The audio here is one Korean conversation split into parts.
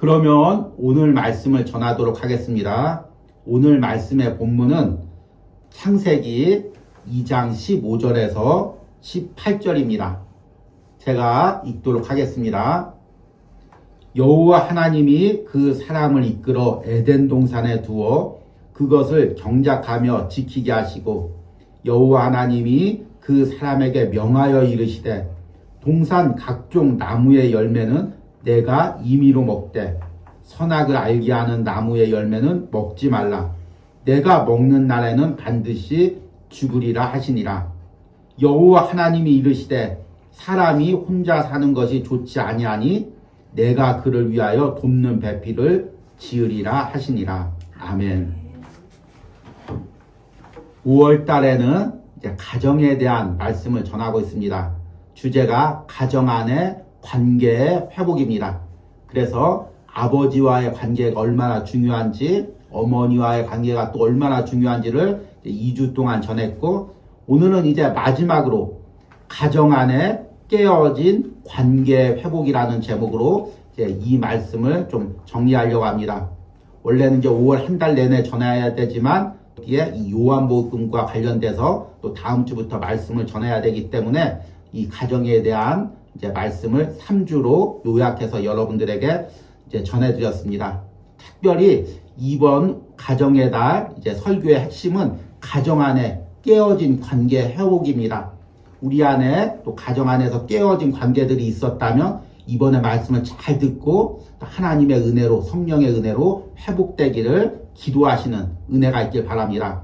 그러면 오늘 말씀을 전하도록 하겠습니다. 오늘 말씀의 본문은 창세기 2장 15절에서 18절입니다. 제가 읽도록 하겠습니다. 여호와 하나님이 그 사람을 이끌어 에덴 동산에 두어 그것을 경작하며 지키게 하시고 여호와 하나님이 그 사람에게 명하여 이르시되 동산 각종 나무의 열매는 내가 임의로 먹되 선악을 알게 하는 나무의 열매는 먹지 말라. 내가 먹는 날에는 반드시 죽으리라 하시니라. 여호와 하나님이 이르시되 사람이 혼자 사는 것이 좋지 아니하니 내가 그를 위하여 돕는 배필을 지으리라 하시니라. 아멘. 5월 달에는 이제 가정에 대한 말씀을 전하고 있습니다. 주제가 가정 안의 관계의 회복입니다. 그래서 아버지와의 관계가 얼마나 중요한지, 어머니와의 관계가 또 얼마나 중요한지를 2주 동안 전했고, 오늘은 이제 마지막으로 가정 안에 깨어진 관계 회복이라는 제목으로 이제 이 말씀을 좀 정리하려고 합니다. 원래는 이제 5월 한 달 내내 전해야 되지만 여기에 이 요한복음과 관련돼서 또 다음 주부터 말씀을 전해야 되기 때문에 이 가정에 대한 이제 말씀을 3주로 요약해서 여러분들에게 이제 전해드렸습니다. 특별히 이번 가정의 달 이제 설교의 핵심은 가정 안에 깨어진 관계 회복입니다. 우리 안에 또 가정 안에서 깨어진 관계들이 있었다면 이번에 말씀을 잘 듣고 하나님의 은혜로, 성령의 은혜로 회복되기를 기도하시는 은혜가 있길 바랍니다.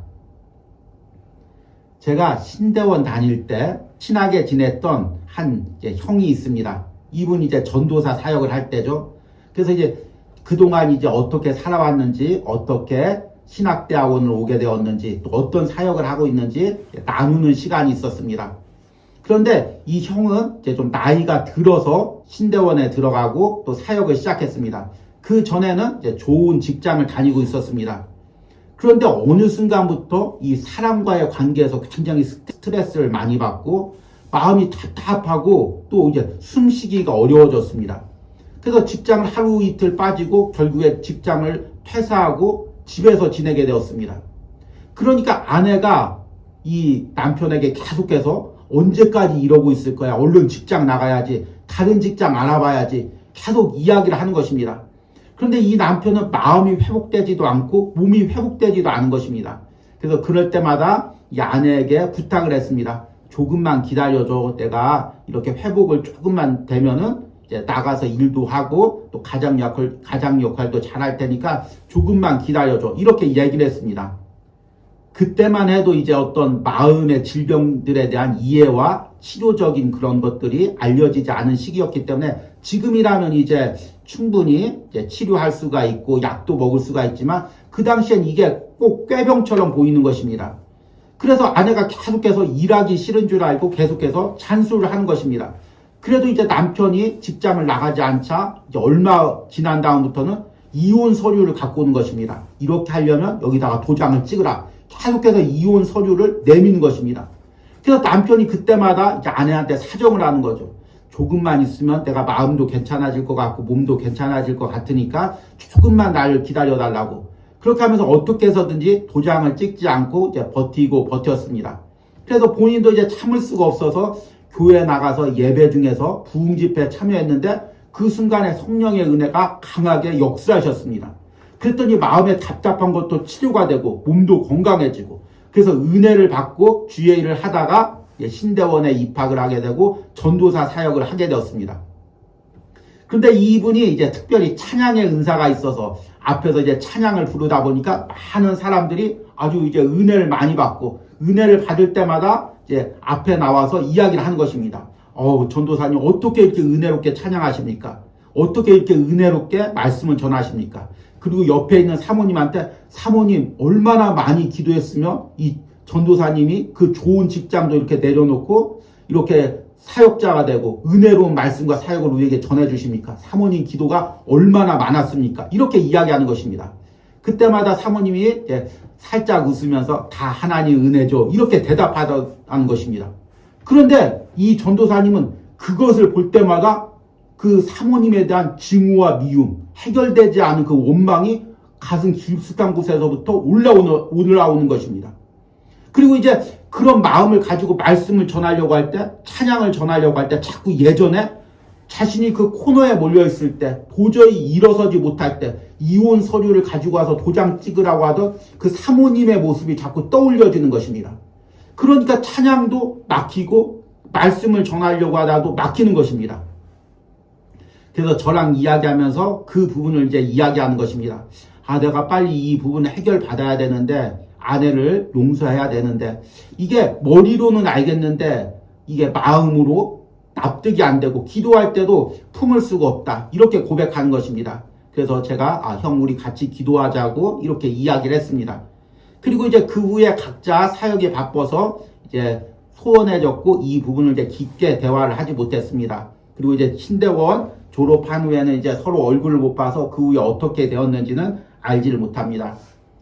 제가 신대원 다닐 때 친하게 지냈던 한 형이 있습니다. 이분이 이제 전도사 사역을 할 때죠. 그래서 이제 그동안 이제 어떻게 살아왔는지, 어떻게 신학대학원을 오게 되었는지, 또 어떤 사역을 하고 있는지 나누는 시간이 있었습니다. 그런데 이 형은 이제 좀 나이가 들어서 신대원에 들어가고 또 사역을 시작했습니다. 그 전에는 이제 좋은 직장을 다니고 있었습니다. 그런데 어느 순간부터 이 사람과의 관계에서 굉장히 스트레스를 많이 받고 마음이 답답하고 또 이제 숨쉬기가 어려워졌습니다. 그래서 직장을 하루 이틀 빠지고 결국에 직장을 퇴사하고 집에서 지내게 되었습니다. 그러니까 아내가 이 남편에게 계속해서 언제까지 이러고 있을 거야? 얼른 직장 나가야지. 다른 직장 알아봐야지. 계속 이야기를 하는 것입니다. 그런데 이 남편은 마음이 회복되지도 않고 몸이 회복되지도 않은 것입니다. 그래서 그럴 때마다 이 아내에게 부탁을 했습니다. 조금만 기다려줘. 내가 이렇게 회복을 조금만 되면은 이제 나가서 일도 하고 또 가장 역할도 잘할 테니까 조금만 기다려줘. 이렇게 얘기를 했습니다. 그때만 해도 이제 어떤 마음의 질병들에 대한 이해와 치료적인 그런 것들이 알려지지 않은 시기였기 때문에 지금이라면 이제 충분히 이제 치료할 수가 있고 약도 먹을 수가 있지만 그 당시엔 이게 꼭 꾀병처럼 보이는 것입니다. 그래서 아내가 계속해서 일하기 싫은 줄 알고 계속해서 잔소리를 하는 것입니다. 그래도 이제 남편이 직장을 나가지 않자 이제 얼마 지난 다음부터는 이혼 서류를 갖고 오는 것입니다. 이렇게 하려면 여기다가 도장을 찍으라. 계속해서 이혼 서류를 내미는 것입니다. 그래서 남편이 그때마다 이제 아내한테 사정을 하는 거죠. 조금만 있으면 내가 마음도 괜찮아질 것 같고 몸도 괜찮아질 것 같으니까 조금만 나를 기다려달라고. 그렇게 하면서 어떻게 해서든지 도장을 찍지 않고 이제 버텼습니다. 그래서 본인도 이제 참을 수가 없어서 교회에 나가서 예배 중에서 부흥 집회에 참여했는데 그 순간에 성령의 은혜가 강하게 역사하셨습니다. 그랬더니 마음에 답답한 것도 치료가 되고 몸도 건강해지고 그래서 은혜를 받고 주의 일을 하다가 신대원에 입학을 하게 되고 전도사 사역을 하게 되었습니다. 근데 이분이 이제 특별히 찬양의 은사가 있어서 앞에서 이제 찬양을 부르다 보니까 많은 사람들이 아주 이제 은혜를 많이 받고 은혜를 받을 때마다 이제 앞에 나와서 이야기를 하는 것입니다. 전도사님 어떻게 이렇게 은혜롭게 찬양하십니까? 어떻게 이렇게 은혜롭게 말씀을 전하십니까? 그리고 옆에 있는 사모님한테 사모님 얼마나 많이 기도했으면 이 전도사님이 그 좋은 직장도 이렇게 내려놓고 이렇게 사역자가 되고 은혜로운 말씀과 사역을 우리에게 전해주십니까? 사모님 기도가 얼마나 많았습니까? 이렇게 이야기하는 것입니다. 그때마다 사모님이 살짝 웃으면서 다 하나님 은혜죠. 이렇게 대답하는 것입니다. 그런데 이 전도사님은 그것을 볼 때마다 그 사모님에 대한 증오와 미움, 해결되지 않은 그 원망이 가슴 깊숙한 곳에서부터 올라오는 것입니다. 그리고 이제 그런 마음을 가지고 말씀을 전하려고 할 때, 찬양을 전하려고 할 때 자꾸 예전에 자신이 그 코너에 몰려있을 때, 도저히 일어서지 못할 때 이혼 서류를 가지고 와서 도장 찍으라고 하던 그 사모님의 모습이 자꾸 떠올려지는 것입니다. 그러니까 찬양도 막히고 말씀을 전하려고 하다도 막히는 것입니다. 그래서 저랑 이야기하면서 그 부분을 이제 이야기하는 것입니다. 내가 빨리 이 부분을 해결받아야 되는데, 아내를 용서해야 되는데, 이게 머리로는 알겠는데 이게 마음으로 납득이 안 되고 기도할 때도 품을 수가 없다, 이렇게 고백하는 것입니다. 그래서 제가 형 우리 같이 기도하자고 이렇게 이야기를 했습니다. 그리고 이제 그 후에 각자 사역에 바빠서 이제 소원해졌고 이 부분을 이제 깊게 대화를 하지 못했습니다. 그리고 이제 신대원 졸업한 후에는 이제 서로 얼굴을 못 봐서 그 후에 어떻게 되었는지는 알지를 못합니다.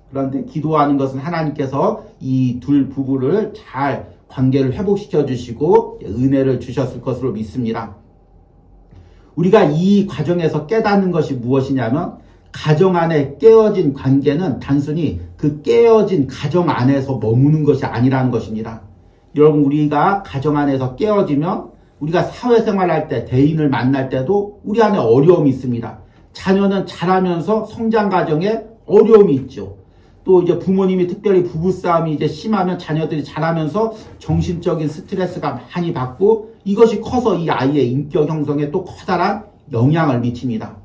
그런데 기도하는 것은 하나님께서 이 둘 부부를 잘 관계를 회복시켜 주시고 은혜를 주셨을 것으로 믿습니다. 우리가 이 과정에서 깨닫는 것이 무엇이냐면, 가정 안에 깨어진 관계는 단순히 그 깨어진 가정 안에서 머무는 것이 아니라는 것입니다. 여러분, 우리가 가정 안에서 깨어지면 우리가 사회생활할 때, 대인을 만날 때도 우리 안에 어려움이 있습니다. 자녀는 자라면서 성장 과정에 어려움이 있죠. 또 이제 부모님이 특별히 부부싸움이 이제 심하면 자녀들이 자라면서 정신적인 스트레스가 많이 받고, 이것이 커서 이 아이의 인격 형성에 또 커다란 영향을 미칩니다.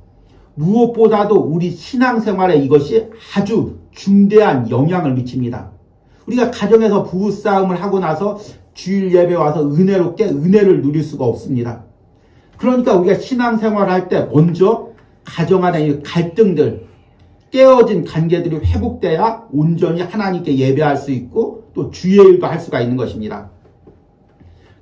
무엇보다도 우리 신앙생활에 이것이 아주 중대한 영향을 미칩니다. 우리가 가정에서 부부싸움을 하고 나서 주일 예배 와서 은혜롭게 은혜를 누릴 수가 없습니다. 그러니까 우리가 신앙생활을 할 때 먼저 가정 안의 갈등들, 깨어진 관계들이 회복돼야 온전히 하나님께 예배할 수 있고 또 주의 일도 할 수가 있는 것입니다.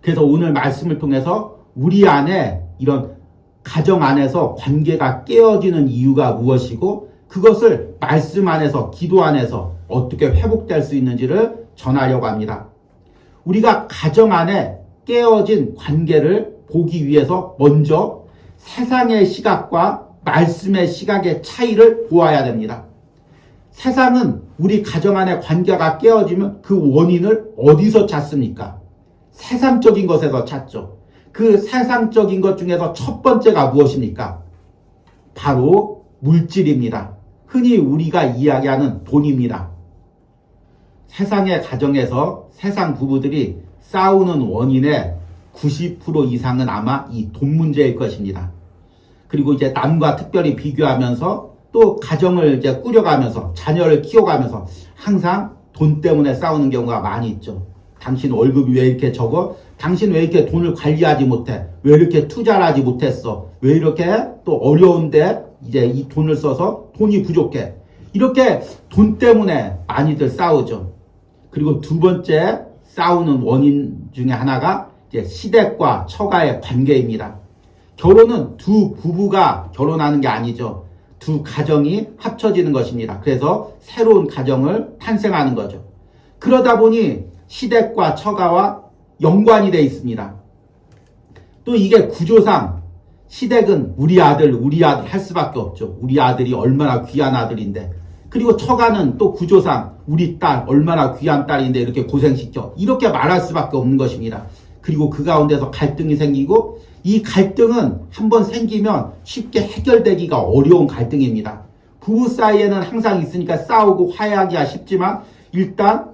그래서 오늘 말씀을 통해서 우리 안에 이런 가정 안에서 관계가 깨어지는 이유가 무엇이고, 그것을 말씀 안에서, 기도 안에서 어떻게 회복될 수 있는지를 전하려고 합니다. 우리가 가정 안에 깨어진 관계를 보기 위해서 먼저 세상의 시각과 말씀의 시각의 차이를 보아야 됩니다. 세상은 우리 가정 안에 관계가 깨어지면 그 원인을 어디서 찾습니까? 세상적인 것에서 찾죠. 그 세상적인 것 중에서 첫 번째가 무엇입니까? 바로 물질입니다. 흔히 우리가 이야기하는 돈입니다. 세상의 가정에서 세상 부부들이 싸우는 원인의 90% 이상은 아마 이 돈 문제일 것입니다. 그리고 이제 남과 특별히 비교하면서 또 가정을 이제 꾸려가면서 자녀를 키워가면서 항상 돈 때문에 싸우는 경우가 많이 있죠. 당신 월급이 왜 이렇게 적어? 당신 왜 이렇게 돈을 관리하지 못해? 왜 이렇게 투자를 하지 못했어? 왜 이렇게 또 어려운데 이제 이 돈을 써서 돈이 부족해? 이렇게 돈 때문에 많이들 싸우죠. 그리고 두 번째 싸우는 원인 중에 하나가 이제 시댁과 처가의 관계입니다. 결혼은 두 부부가 결혼하는 게 아니죠. 두 가정이 합쳐지는 것입니다. 그래서 새로운 가정을 탄생하는 거죠. 그러다 보니 시댁과 처가와 연관이 되어 있습니다. 또 이게 구조상 시댁은 우리 아들 할 수밖에 없죠. 우리 아들이 얼마나 귀한 아들인데. 그리고 처가는 또 구조상 우리 딸 얼마나 귀한 딸인데 이렇게 고생시켜. 이렇게 말할 수밖에 없는 것입니다. 그리고 그 가운데서 갈등이 생기고, 이 갈등은 한번 생기면 쉽게 해결되기가 어려운 갈등입니다. 부부 사이에는 항상 있으니까 싸우고 화해하기가 쉽지만, 일단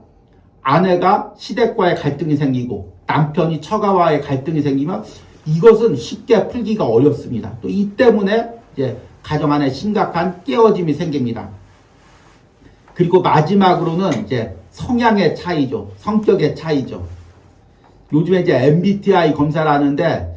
아내가 시댁과의 갈등이 생기고 남편이 처가와의 갈등이 생기면 이것은 쉽게 풀기가 어렵습니다. 또 이 때문에 이제 가정 안에 심각한 깨어짐이 생깁니다. 그리고 마지막으로는 이제 성향의 차이죠. 성격의 차이죠. 요즘에 이제 MBTI 검사를 하는데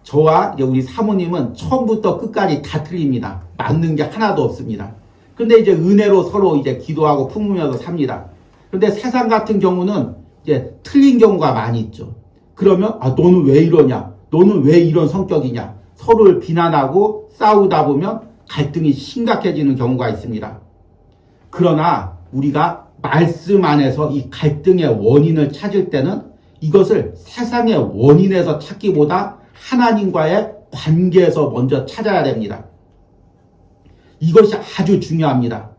저와 이제 우리 사모님은 처음부터 끝까지 다 틀립니다. 맞는 게 하나도 없습니다. 근데 이제 은혜로 서로 이제 기도하고 품으면서 삽니다. 근데 세상 같은 경우는 이제 틀린 경우가 많이 있죠. 그러면 너는 왜 이러냐? 너는 왜 이런 성격이냐? 서로를 비난하고 싸우다 보면 갈등이 심각해지는 경우가 있습니다. 그러나 우리가 말씀 안에서 이 갈등의 원인을 찾을 때는 이것을 세상의 원인에서 찾기보다 하나님과의 관계에서 먼저 찾아야 됩니다. 이것이 아주 중요합니다.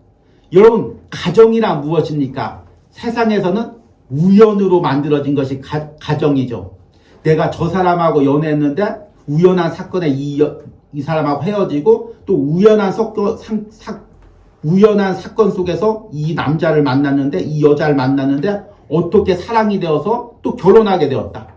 여러분, 가정이란 무엇입니까? 세상에서는 우연으로 만들어진 것이 가정이죠. 내가 저 사람하고 연애했는데 우연한 사건에 이 사람하고 헤어지고 또 우연한 사건 속에서 이 남자를 만났는데 이 여자를 만났는데 어떻게 사랑이 되어서 또 결혼하게 되었다.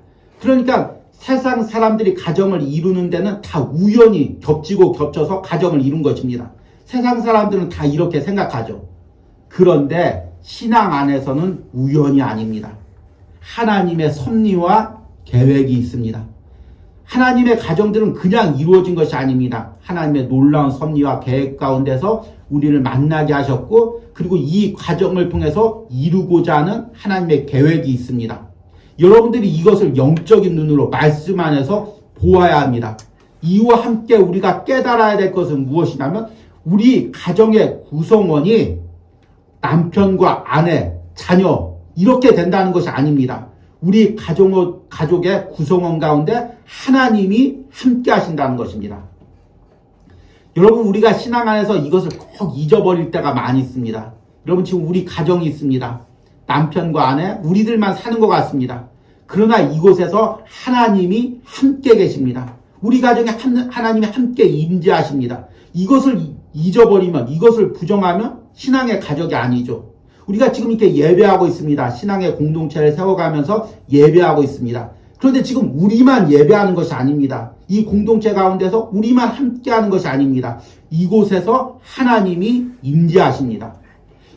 그러니까 세상 사람들이 가정을 이루는 데는 다 우연히 겹치고 겹쳐서 가정을 이룬 것입니다. 세상 사람들은 다 이렇게 생각하죠. 그런데 신앙 안에서는 우연이 아닙니다. 하나님의 섭리와 계획이 있습니다. 하나님의 가정들은 그냥 이루어진 것이 아닙니다. 하나님의 놀라운 섭리와 계획 가운데서 우리를 만나게 하셨고 그리고 이 과정을 통해서 이루고자 하는 하나님의 계획이 있습니다. 여러분들이 이것을 영적인 눈으로 말씀 안에서 보아야 합니다. 이와 함께 우리가 깨달아야 될 것은 무엇이냐면 우리 가정의 구성원이 남편과 아내, 자녀 이렇게 된다는 것이 아닙니다. 우리 가족의 구성원 가운데 하나님이 함께 하신다는 것입니다. 여러분, 우리가 신앙 안에서 이것을 꼭 잊어버릴 때가 많이 있습니다. 여러분, 지금 우리 가정이 있습니다. 남편과 아내, 우리들만 사는 것 같습니다. 그러나 이곳에서 하나님이 함께 계십니다. 우리 가정에 하나님이 함께 임재하십니다. 이것을 잊어버리면, 이것을 부정하면 신앙의 가족이 아니죠. 우리가 지금 이렇게 예배하고 있습니다. 신앙의 공동체를 세워가면서 예배하고 있습니다. 그런데 지금 우리만 예배하는 것이 아닙니다. 이 공동체 가운데서 우리만 함께하는 것이 아닙니다. 이곳에서 하나님이 임재하십니다.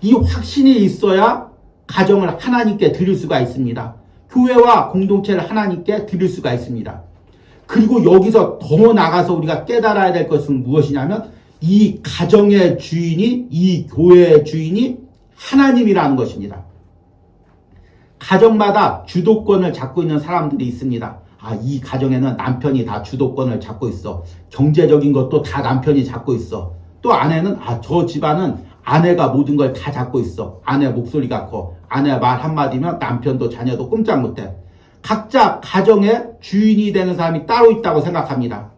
이 확신이 있어야 가정을 하나님께 드릴 수가 있습니다. 교회와 공동체를 하나님께 드릴 수가 있습니다. 그리고 여기서 더 나가서 우리가 깨달아야 될 것은 무엇이냐면 이 가정의 주인이, 이 교회의 주인이 하나님이라는 것입니다. 가정마다 주도권을 잡고 있는 사람들이 있습니다. 이 가정에는 남편이 다 주도권을 잡고 있어. 경제적인 것도 다 남편이 잡고 있어. 또 아내는 저 집안은 아내가 모든 걸 다 잡고 있어. 아내 목소리가 커. 아내 말 한마디면 남편도 자녀도 꼼짝 못해. 각자 가정의 주인이 되는 사람이 따로 있다고 생각합니다.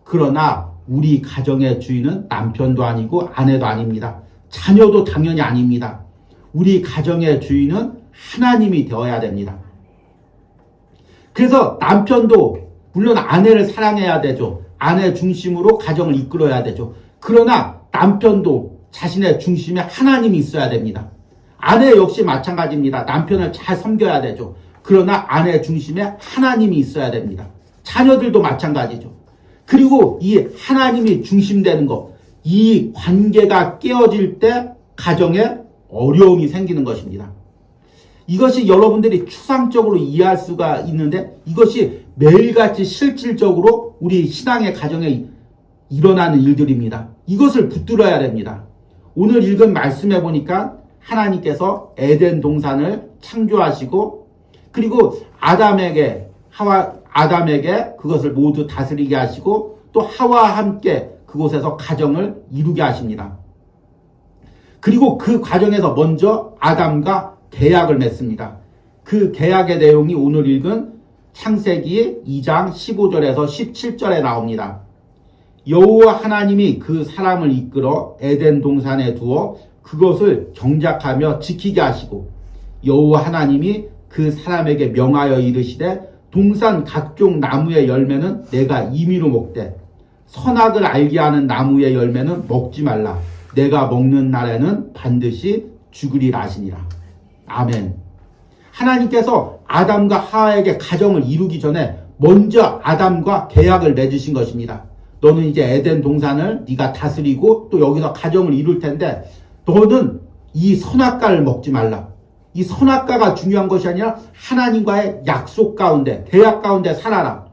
그러나 우리 가정의 주인은 남편도 아니고 아내도 아닙니다. 자녀도 당연히 아닙니다. 우리 가정의 주인은 하나님이 되어야 됩니다. 그래서 남편도 물론 아내를 사랑해야 되죠. 아내 중심으로 가정을 이끌어야 되죠. 그러나 남편도 자신의 중심에 하나님이 있어야 됩니다. 아내 역시 마찬가지입니다. 남편을 잘 섬겨야 되죠. 그러나 아내 중심에 하나님이 있어야 됩니다. 자녀들도 마찬가지죠. 그리고 이 하나님이 중심되는 것, 이 관계가 깨어질 때 가정에 어려움이 생기는 것입니다. 이것이 여러분들이 추상적으로 이해할 수가 있는데 이것이 매일같이 실질적으로 우리 신앙의 가정에 일어나는 일들입니다. 이것을 붙들어야 됩니다. 오늘 읽은 말씀에 보니까 하나님께서 에덴 동산을 창조하시고 그리고 아담에게 그것을 모두 다스리게 하시고 또 하와와 함께 그곳에서 가정을 이루게 하십니다. 그리고 그 과정에서 먼저 아담과 계약을 맺습니다. 그 계약의 내용이 오늘 읽은 창세기 2장 15절에서 17절에 나옵니다. 여호와 하나님이 그 사람을 이끌어 에덴 동산에 두어 그것을 경작하며 지키게 하시고 여호와 하나님이 그 사람에게 명하여 이르시되 동산 각종 나무의 열매는 내가 임의로 먹되 선악을 알게 하는 나무의 열매는 먹지 말라. 내가 먹는 날에는 반드시 죽으리라 하시니라. 아멘. 하나님께서 아담과 하와에게 가정을 이루기 전에 먼저 아담과 계약을 맺으신 것입니다. 너는 이제 에덴 동산을 네가 다스리고 또 여기서 가정을 이룰 텐데 너는 이 선악과를 먹지 말라. 이 선악과가 중요한 것이 아니라 하나님과의 약속 가운데, 계약 가운데 살아라.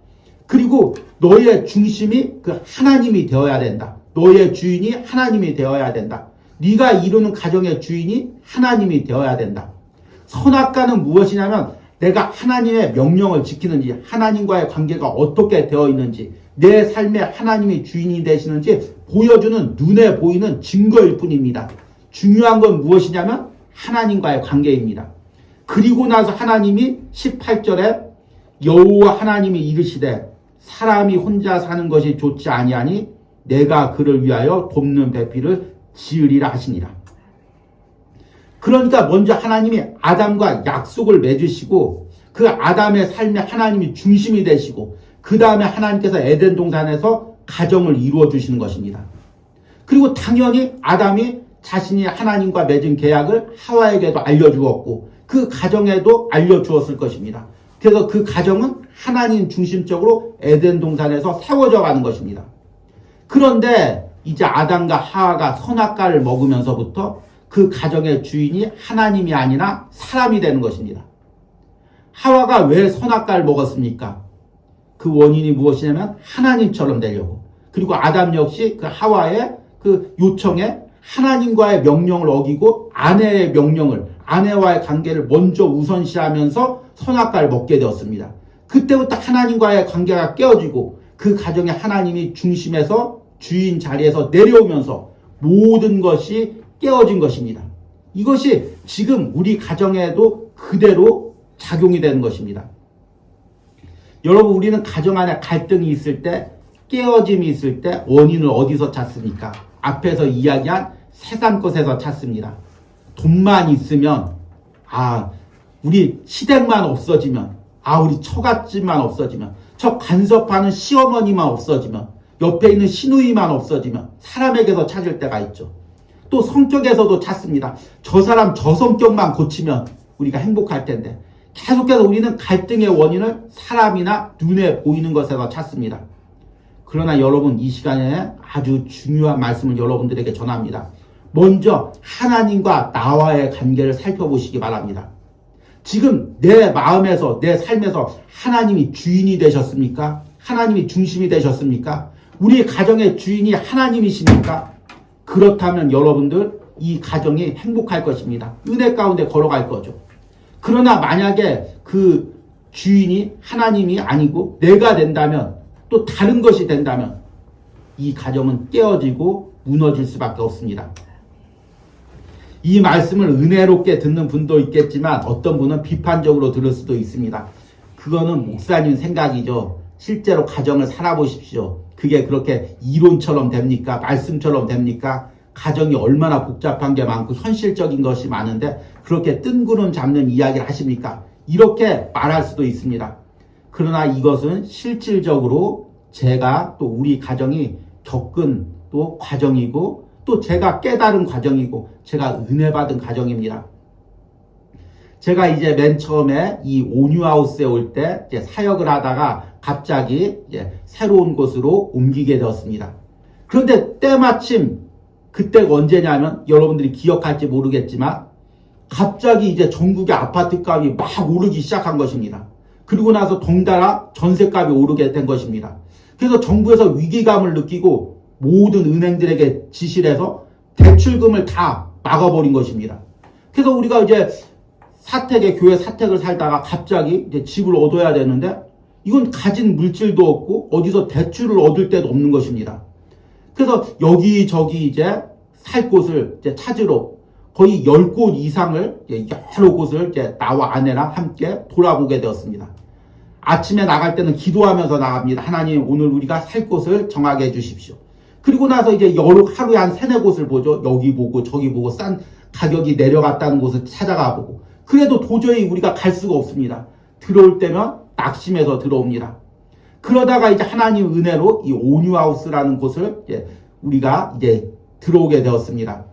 그리고 너의 중심이 그 하나님이 되어야 된다. 너의 주인이 하나님이 되어야 된다. 네가 이루는 가정의 주인이 하나님이 되어야 된다. 선악과는 무엇이냐면 내가 하나님의 명령을 지키는지, 하나님과의 관계가 어떻게 되어 있는지, 내 삶에 하나님이 주인이 되시는지 보여주는 눈에 보이는 증거일 뿐입니다. 중요한 건 무엇이냐면 하나님과의 관계입니다. 그리고 나서 하나님이 18절에 여호와 하나님이 이르시되 사람이 혼자 사는 것이 좋지 아니하니 내가 그를 위하여 돕는 배필을 지으리라 하시니라. 그러니까 먼저 하나님이 아담과 약속을 맺으시고 그 아담의 삶에 하나님이 중심이 되시고 그 다음에 하나님께서 에덴 동산에서 가정을 이루어 주시는 것입니다. 그리고 당연히 아담이 자신이 하나님과 맺은 계약을 하와에게도 알려주었고 그 가정에도 알려주었을 것입니다. 그래서 그 가정은 하나님 중심적으로 에덴 동산에서 세워져 가는 것입니다. 그런데 이제 아담과 하와가 선악과를 먹으면서부터 그 가정의 주인이 하나님이 아니라 사람이 되는 것입니다. 하와가 왜 선악과를 먹었습니까? 그 원인이 무엇이냐면 하나님처럼 되려고. 그리고 아담 역시 그 하와의 그 요청에 하나님과의 명령을 어기고 아내의 명령을, 아내와의 관계를 먼저 우선시하면서 선악과를 먹게 되었습니다. 그때부터 하나님과의 관계가 깨어지고 그 가정에 하나님이 중심에서 주인 자리에서 내려오면서 모든 것이 깨어진 것입니다. 이것이 지금 우리 가정에도 그대로 작용이 되는 것입니다. 여러분, 우리는 가정 안에 갈등이 있을 때, 깨어짐이 있을 때 원인을 어디서 찾습니까? 앞에서 이야기한 세상 것에서 찾습니다. 돈만 있으면, 우리 시댁만 없어지면, 우리 처갓집만 없어지면, 저 간섭하는 시어머니만 없어지면, 옆에 있는 시누이만 없어지면 사람에게서 찾을 때가 있죠. 또 성격에서도 찾습니다. 저 사람 저 성격만 고치면 우리가 행복할 텐데 계속해서 우리는 갈등의 원인을 사람이나 눈에 보이는 것에서 찾습니다. 그러나 여러분, 이 시간에 아주 중요한 말씀을 여러분들에게 전합니다. 먼저 하나님과 나와의 관계를 살펴보시기 바랍니다. 지금 내 마음에서, 내 삶에서 하나님이 주인이 되셨습니까? 하나님이 중심이 되셨습니까? 우리 가정의 주인이 하나님이십니까? 그렇다면 여러분들 이 가정이 행복할 것입니다. 은혜 가운데 걸어갈 거죠. 그러나 만약에 그 주인이 하나님이 아니고 내가 된다면, 또 다른 것이 된다면 이 가정은 깨어지고 무너질 수밖에 없습니다. 이 말씀을 은혜롭게 듣는 분도 있겠지만 어떤 분은 비판적으로 들을 수도 있습니다. 그거는 목사님 생각이죠. 실제로 가정을 살아보십시오. 그게 그렇게 이론처럼 됩니까? 말씀처럼 됩니까? 가정이 얼마나 복잡한 게 많고 현실적인 것이 많은데 그렇게 뜬구름 잡는 이야기를 하십니까? 이렇게 말할 수도 있습니다. 그러나 이것은 실질적으로 제가 또 우리 가정이 겪은 또 과정이고 또 제가 깨달은 과정이고 제가 은혜 받은 과정입니다. 제가 이제 맨 처음에 이 온유하우스에 올 때 사역을 하다가 갑자기 새로운 곳으로 옮기게 되었습니다. 그런데 때마침 그때가 언제냐면 여러분들이 기억할지 모르겠지만 갑자기 이제 전국의 아파트 값이 막 오르기 시작한 것입니다. 그리고 나서 덩달아 전세값이 오르게 된 것입니다. 그래서 정부에서 위기감을 느끼고 모든 은행들에게 지시를 해서 대출금을 다 막아버린 것입니다. 그래서 우리가 이제 교회 사택을 살다가 갑자기 이제 집을 얻어야 되는데 이건 가진 물질도 없고 어디서 대출을 얻을 데도 없는 것입니다. 그래서 여기저기 이제 살 곳을 이제 찾으러 거의 10곳 이상을 여러 곳을 이제 나와 아내랑 함께 돌아보게 되었습니다. 아침에 나갈 때는 기도하면서 나갑니다. 하나님, 오늘 우리가 살 곳을 정하게 해주십시오. 그리고 나서 이제 하루에 한 3-4곳을 보죠. 여기 보고 저기 보고 싼 가격이 내려갔다는 곳을 찾아가 보고. 그래도 도저히 우리가 갈 수가 없습니다. 들어올 때면 낙심해서 들어옵니다. 그러다가 이제 하나님 은혜로 이 온유하우스라는 곳을 우리가 이제 들어오게 되었습니다.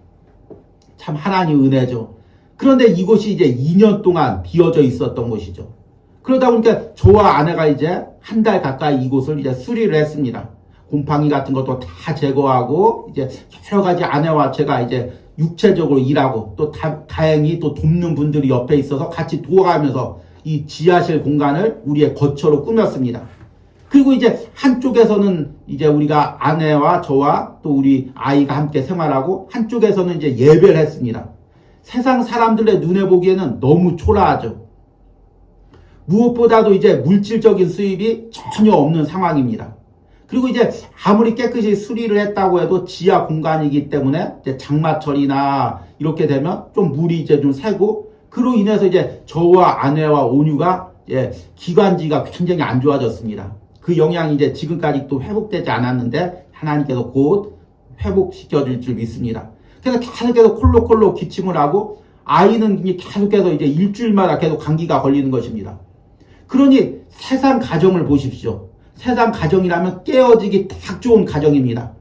참 하나님 은혜죠. 그런데 이곳이 이제 2년 동안 비어져 있었던 곳이죠. 그러다 보니까 저와 아내가 이제 한 달 가까이 이곳을 이제 수리를 했습니다. 곰팡이 같은 것도 다 제거하고 이제 여러 가지 아내와 제가 이제 육체적으로 일하고 또 다행히 또 돕는 분들이 옆에 있어서 같이 도와가면서 이 지하실 공간을 우리의 거처로 꾸몄습니다. 그리고 이제 한쪽에서는 이제 우리가 아내와 저와 또 우리 아이가 함께 생활하고 한쪽에서는 이제 예배를 했습니다. 세상 사람들의 눈에 보기에는 너무 초라하죠. 무엇보다도 이제 물질적인 수입이 전혀 없는 상황입니다. 그리고 이제 아무리 깨끗이 수리를 했다고 해도 지하 공간이기 때문에 이제 장마철이나 이렇게 되면 좀 물이 이제 좀 새고 그로 인해서 이제 저와 아내와 온유가 기관지가 굉장히 안 좋아졌습니다. 그 영향이 이제 지금까지 또 회복되지 않았는데 하나님께서 곧 회복시켜 줄 줄 믿습니다. 그래서 계속해서 콜록콜록 기침을 하고 아이는 계속해서 이제 일주일마다 계속 감기가 걸리는 것입니다. 그러니 세상 가정을 보십시오. 세상 가정이라면 깨어지기 딱 좋은 가정입니다.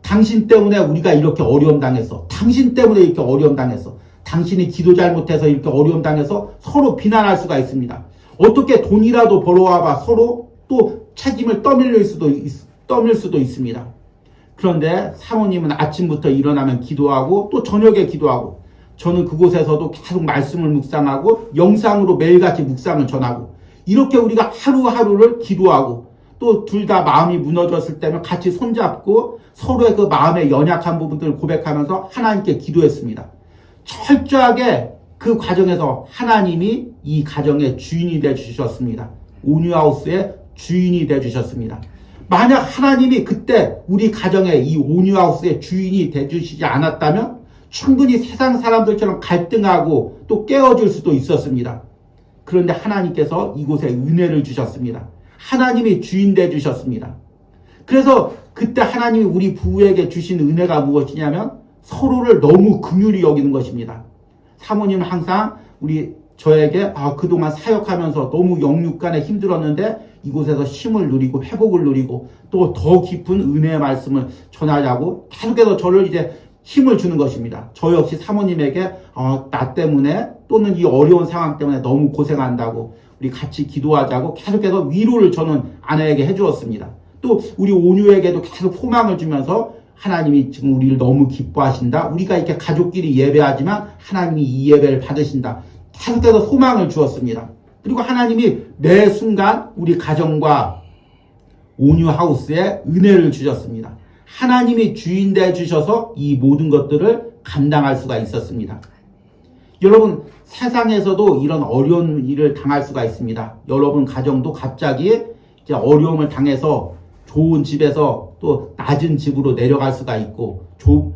당신 때문에 우리가 이렇게 어려움 당했어. 당신 때문에 이렇게 어려움 당했어. 당신이 기도 잘못해서 이렇게 어려움 당해서 서로 비난할 수가 있습니다. 어떻게 돈이라도 벌어와봐 서로 또 책임을 떠밀 수도 있습니다. 그런데 사모님은 아침부터 일어나면 기도하고 또 저녁에 기도하고 저는 그곳에서도 계속 말씀을 묵상하고 영상으로 매일같이 묵상을 전하고 이렇게 우리가 하루하루를 기도하고 또 둘 다 마음이 무너졌을 때는 같이 손잡고 서로의 그 마음의 연약한 부분들을 고백하면서 하나님께 기도했습니다. 철저하게 그 과정에서 하나님이 이 가정의 주인이 되주셨습니다. 온유하우스의 주인이 되주셨습니다. 만약 하나님이 그때 우리 가정의 이 온유하우스의 주인이 되주시지 않았다면 충분히 세상 사람들처럼 갈등하고 또 깨어질 수도 있었습니다. 그런데 하나님께서 이곳에 은혜를 주셨습니다. 하나님이 주인 되주셨습니다. 그래서 그때 하나님이 우리 부부에게 주신 은혜가 무엇이냐면 서로를 너무 긍휼히 여기는 것입니다. 사모님은 항상 저에게 그동안 사역하면서 너무 영육간에 힘들었는데 이곳에서 쉼을 누리고 회복을 누리고 또 더 깊은 은혜의 말씀을 전하자고 계속해서 저를 이제 힘을 주는 것입니다. 저 역시 사모님에게 나 때문에 또는 이 어려운 상황 때문에 너무 고생한다고 우리 같이 기도하자고 계속해서 위로를 저는 아내에게 해주었습니다. 또 우리 온유에게도 계속 소망을 주면서 하나님이 지금 우리를 너무 기뻐하신다. 우리가 이렇게 가족끼리 예배하지만 하나님이 이 예배를 받으신다. 계속해서 소망을 주었습니다. 그리고 하나님이 매 순간 우리 가정과 온유하우스에 은혜를 주셨습니다. 하나님이 주인 되어 주셔서 이 모든 것들을 감당할 수가 있었습니다. 여러분 세상에서도 이런 어려운 일을 당할 수가 있습니다. 여러분 가정도 갑자기 이제 어려움을 당해서 좋은 집에서 또 낮은 집으로 내려갈 수가 있고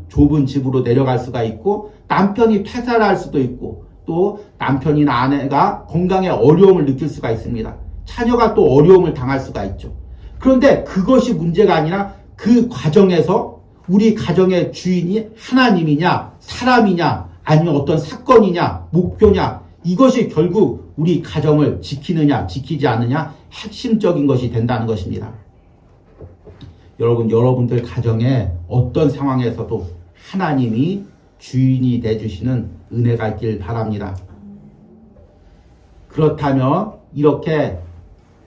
좁은 집으로 내려갈 수가 있고 남편이 퇴사를 할 수도 있고 또 남편이나 아내가 건강에 어려움을 느낄 수가 있습니다. 자녀가 또 어려움을 당할 수가 있죠. 그런데 그것이 문제가 아니라 그 과정에서 우리 가정의 주인이 하나님이냐 사람이냐 아니면 어떤 사건이냐 목표냐 이것이 결국 우리 가정을 지키느냐 지키지 않느냐 핵심적인 것이 된다는 것입니다. 여러분들 가정에 어떤 상황에서도 하나님이 주인이 되주시는 은혜가 있길 바랍니다. 그렇다면 이렇게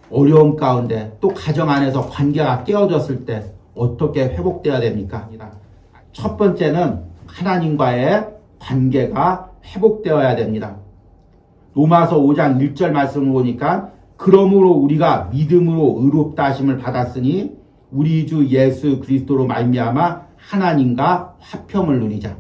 어려움 가운데 또 가정 안에서 관계가 깨어졌을 때 어떻게 회복되어야 됩니까? 첫 번째는 하나님과의 관계가 회복되어야 됩니다. 로마서 5장 1절 말씀을 보니까 그러므로 우리가 믿음으로 의롭다 하심을 받았으니 우리 주 예수 그리스도로 말미암아 하나님과 화평을 누리자.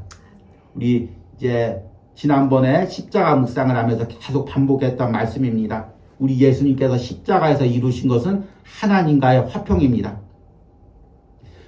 우리 이제 지난번에 십자가 묵상을 하면서 계속 반복했던 말씀입니다. 우리 예수님께서 십자가에서 이루신 것은 하나님과의 화평입니다.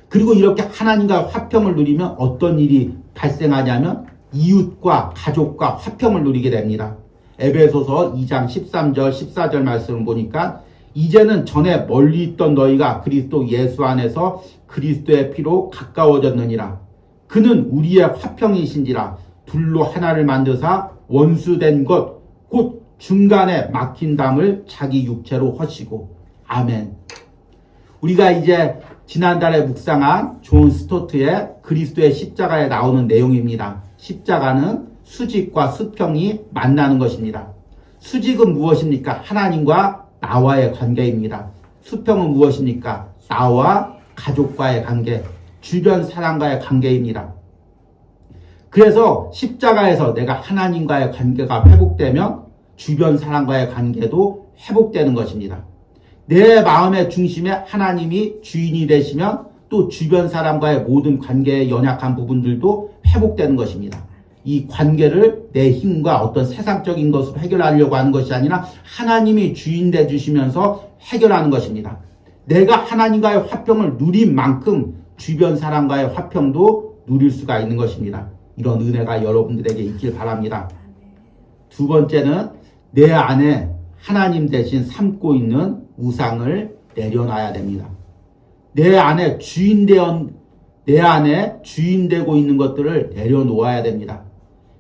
그리고 이렇게 하나님과 화평을 누리면 어떤 일이 발생하냐면 이웃과 가족과 화평을 누리게 됩니다. 에베소서 2장 13절 14절 말씀을 보니까 이제는 전에 멀리 있던 너희가 그리스도 예수 안에서 그리스도의 피로 가까워졌느니라. 그는 우리의 화평이신지라. 둘로 하나를 만드사 원수된 것 곧 중간에 막힌 담을 자기 육체로 허시고. 아멘. 우리가 이제 지난달에 묵상한 존 스토트의 그리스도의 십자가에 나오는 내용입니다. 십자가는 수직과 수평이 만나는 것입니다. 수직은 무엇입니까? 하나님과 나와의 관계입니다. 수평은 무엇입니까? 나와 가족과의 관계, 주변 사람과의 관계입니다. 그래서 십자가에서 내가 하나님과의 관계가 회복되면 주변 사람과의 관계도 회복되는 것입니다. 내 마음의 중심에 하나님이 주인이 되시면 또 주변 사람과의 모든 관계의 연약한 부분들도 회복되는 것입니다. 이 관계를 내 힘과 어떤 세상적인 것으로 해결하려고 하는 것이 아니라 하나님이 주인 돼 주시면서 해결하는 것입니다. 내가 하나님과의 화평을 누린 만큼 주변 사람과의 화평도 누릴 수가 있는 것입니다. 이런 은혜가 여러분들에게 있길 바랍니다. 두 번째는 내 안에 하나님 대신 삼고 있는 우상을 내려놔야 됩니다. 내 안에 주인되고 있는 것들을 내려놓아야 됩니다.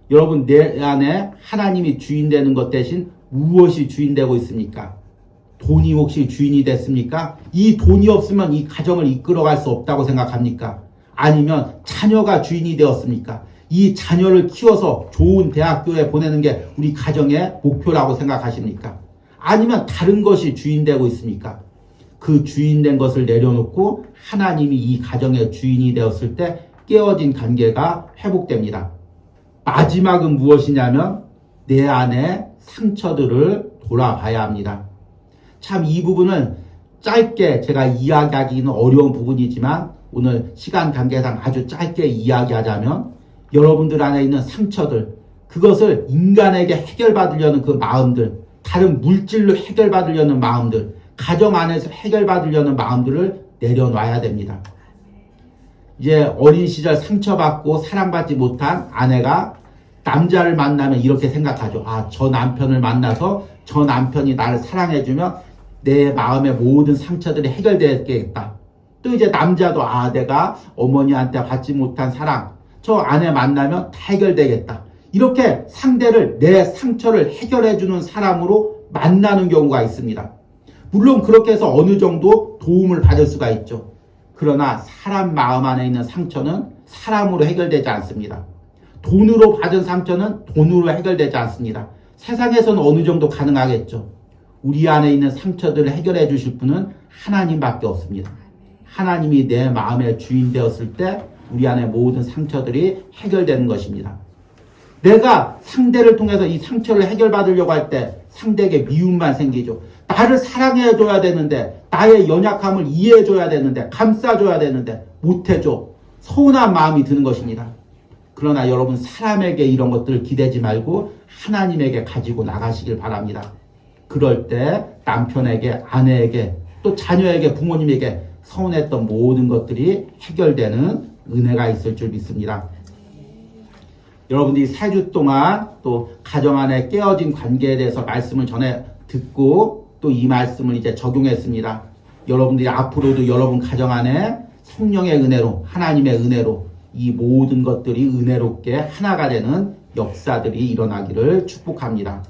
여러분, 내 안에 하나님이 주인되는 것 대신 무엇이 주인되고 있습니까? 돈이 혹시 주인이 됐습니까? 이 돈이 없으면 이 가정을 이끌어갈 수 없다고 생각합니까? 아니면 자녀가 주인이 되었습니까? 이 자녀를 키워서 좋은 대학교에 보내는 게 우리 가정의 목표라고 생각하십니까? 아니면 다른 것이 주인되고 있습니까? 그 주인된 것을 내려놓고 하나님이 이 가정의 주인이 되었을 때 깨어진 관계가 회복됩니다. 마지막은 무엇이냐면 내 안에 상처들을 돌아봐야 합니다. 참 이 부분은 짧게 제가 이야기하기는 어려운 부분이지만 오늘 시간 관계상 아주 짧게 이야기하자면 여러분들 안에 있는 상처들, 그것을 인간에게 해결받으려는 그 마음들, 다른 물질로 해결받으려는 마음들, 가정 안에서 해결받으려는 마음들을 내려놔야 됩니다. 이제 어린 시절 상처받고 사랑받지 못한 아내가 남자를 만나면 이렇게 생각하죠. 아, 저 남편을 만나서 저 남편이 나를 사랑해주면 내 마음의 모든 상처들이 해결되겠다. 또 이제 남자도 아, 내가 어머니한테 받지 못한 사랑, 저 아내 만나면 다 해결되겠다. 이렇게 상대를, 내 상처를 해결해주는 사람으로 만나는 경우가 있습니다. 물론 그렇게 해서 어느 정도 도움을 받을 수가 있죠. 그러나 사람 마음 안에 있는 상처는 사람으로 해결되지 않습니다. 돈으로 받은 상처는 돈으로 해결되지 않습니다. 세상에서는 어느 정도 가능하겠죠. 우리 안에 있는 상처들을 해결해 주실 분은 하나님밖에 없습니다. 하나님이 내 마음의 주인 되었을 때 우리 안에 모든 상처들이 해결되는 것입니다. 내가 상대를 통해서 이 상처를 해결받으려고 할 때 상대에게 미움만 생기죠. 나를 사랑해줘야 되는데, 나의 연약함을 이해해줘야 되는데, 감싸줘야 되는데 못해줘. 서운한 마음이 드는 것입니다. 그러나 여러분, 사람에게 이런 것들을 기대지 말고 하나님에게 가지고 나가시길 바랍니다. 그럴 때 남편에게, 아내에게, 또 자녀에게, 부모님에게 서운했던 모든 것들이 해결되는 은혜가 있을 줄 믿습니다. 여러분들이 4주 동안 또 가정 안에 깨어진 관계에 대해서 말씀을 전해 듣고 또 이 말씀을 이제 적용했습니다. 여러분들이 앞으로도 여러분 가정 안에 성령의 은혜로, 하나님의 은혜로 이 모든 것들이 은혜롭게 하나가 되는 역사들이 일어나기를 축복합니다.